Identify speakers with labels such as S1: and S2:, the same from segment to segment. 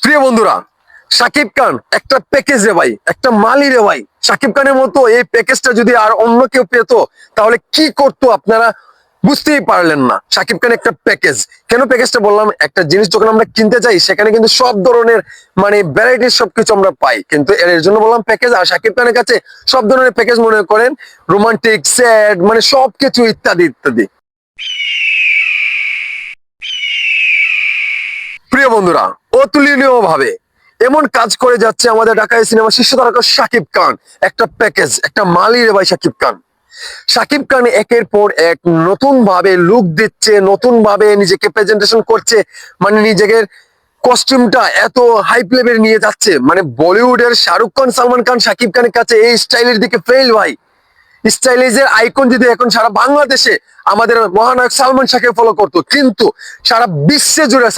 S1: প্রিয় বন্ধুরা, শাকিব খান একটা প্যাকেজ রে ভাই, একটা মালি রে ভাই। শাকিব খানের মতো এই প্যাকেজটা যদি আর অন্য কেউ পেত তাহলে কি করতো আপনারা বুঝতেই পারলেন না। শাকিব খান একটা প্যাকেজ। কেন প্যাকেজটা বললাম? একটা জিনিস যখন আমরা কিনতে চাই সেখানে কিন্তু সব ধরনের মানে ভ্যারাইটির সবকিছু আমরা পাই, কিন্তু এর জন্য বললাম প্যাকেজ। আর শাকিব খানের কাছে সব ধরনের প্যাকেজ মনে করেন রোমান্টিক, স্যাড, মানে সবকিছু ইত্যাদি ইত্যাদি। প্রিয় বন্ধুরা, অতুলনীয় ভাবে এমন কাজ করে যাচ্ছে আমাদের ঢাকায় সিনেমা শীর্ষ তারকা শাকিব খান। একটা প্যাকেজ, একটা মালি রে ভাই শাকিব খান। শাকিব খান একের পর এক নতুন ভাবে লুক দিচ্ছে, নতুন ভাবে নিজেকে প্রেজেন্টেশন করছে, মানে নিজেকে কস্টিউমটা এত হাইপ লেভেল নিয়ে যাচ্ছে। মানে বলিউডের শাহরুখ খান, সালমান খান শাকিব খানের কাছে এই স্টাইলের দিকে ফেল ভাই। স্টাইলিজের আইকন যদি এখন সারা বাংলাদেশে আমাদের মহানায়ক সালমান শাহকে ফলো করতো, কিন্তু সারা বিশ্বে জুড়ে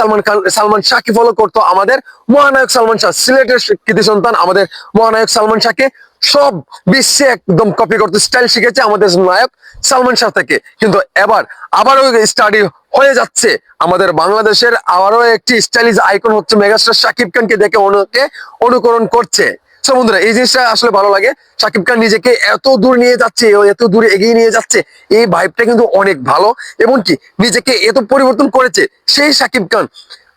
S1: সালমান শাহকে ফলো করতো আমাদের মহানায়ক সালমান শাহ। সিলেটের কৃতি সন্তান আমাদের মহানায়ক সালমান শাহকে সব বিশ্বে একদম কপি করতে স্টাইল শিখেছে আমাদের নায়ক সালমান শাহ থেকে। কিন্তু এবার আবারও স্টাডি হয়ে যাচ্ছে আমাদের বাংলাদেশের আবারও একটি স্টাইলিশ আইকন হচ্ছে মেগাস্টার শাকিব খানকে দেখে অনেকে অনুকরণ করছে। সো বন্ধুরা, এই জিনিসটা আসলে ভালো লাগে। শাকিব খান নিজেকে এত দূর নিয়ে যাচ্ছে, এত দূরে এগিয়ে নিয়ে যাচ্ছে, এই ভাইবটা কিন্তু অনেক ভালো। এবং কি নিজেকে এত পরিবর্তন করেছে সেই শাকিব খান,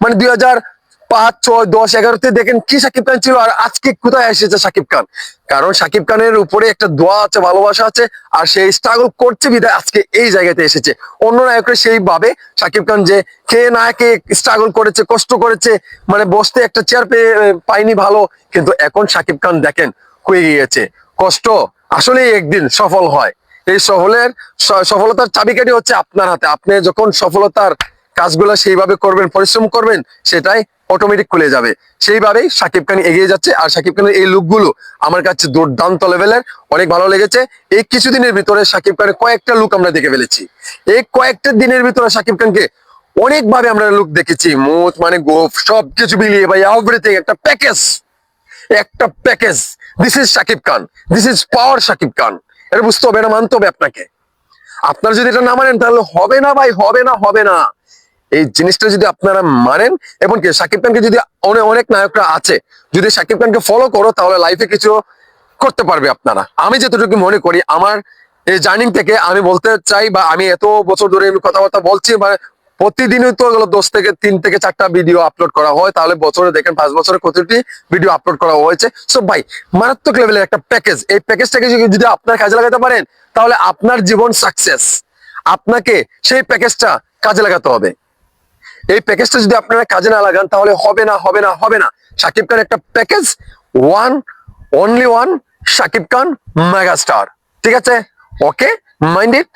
S1: মানে 2005, 6, 10, 11-তে দেখেন কি শাকিব খান ছিল, আর আজকে কোথায় এসেছে শাকিব খান। কারণ শাকিব খানের উপরে একটা দোয়া আছে, ভালোবাসা আছে, আর সেই স্ট্রাগল করছে বিধায় আজকে এই জায়গাতে এসেছে। অন্য নায়করা সেইভাবে শাকিব খান যে খেয়ে না খেয়ে স্ট্রাগল করেছে, কষ্ট করেছে, মানে বসতে একটা চেয়ার পাইনি ভালো, কিন্তু এখন শাকিব খান দেখেন হয়ে গিয়েছে। কষ্ট আসলেই একদিন সফল হয়। এই সফলতার চাবিকাঠি হচ্ছে আপনার হাতে। আপনি যখন সফলতার কাজগুলো সেইভাবে করবেন, পরিশ্রম করবেন, সেটাই অটোমেটিক খুলে যাবে। সেইভাবেই শাকিব খান এগিয়ে যাচ্ছে। আর শাকিব খানের এই লুকগুলো আমার কাছে দুর্দান্ত লেভেলের, অনেক ভালো লেগেছে। এই কিছুদিনের ভিতরে শাকিব খানের কয়েকটা লুক আমরা দেখে ফেলেছি। এই কয়েকটা দিনের ভিতরে শাকিব খানকে অনেকভাবে আমরা লুক দেখেছি, মুখ মানে গোফ সবকিছু মিলিয়ে ভাই এভরিথিং একটা প্যাকেজ, একটা package. This is Shakib Khan, this is power Shakib Khan. এটা বুঝতে হবে, না মানতে হবে আপনাকে। আপনারা যদি এটা না মানেন তাহলে হবে না ভাই, হবে না, হবে না। এই জিনিসটা যদি আপনারা মানেন, এবং কি শাকিব খানকে যদি অনেক নায়করা আছে, যদি শাকিব খানকে ফলো করো তাহলে লাইফে কিছু করতে পারবে আপনারা। আমি যতটুকু মনে করি আমার এই জার্নিং থেকে আমি বলতে চাই, বা আমি এত বছর ধরে আমি কথাবার্তা বলছি, মানে প্রতিদিনই তো 3 থেকে 4টা ভিডিও আপলোড করা হয়, তাহলে বছরে দেখেন 5 বছরে কতটি ভিডিও আপলোড করা হয়েছে। সো ভাই মারাত্মক লেভেলের একটা প্যাকেজ। এই প্যাকেজটাকে যদি আপনার কাজে লাগাতে পারেন তাহলে আপনার জীবন সাকসেস। আপনাকে সেই প্যাকেজটা কাজে লাগাতে হবে। এই প্যাকেজটা যদি আপনারা কাজে না লাগান তাহলে হবে না, হবে না, হবে না। শাকিব খান একটা package, one, only one Shakib Khan megastar. ঠিক আছে? ওকে, মাইন্ড ইট।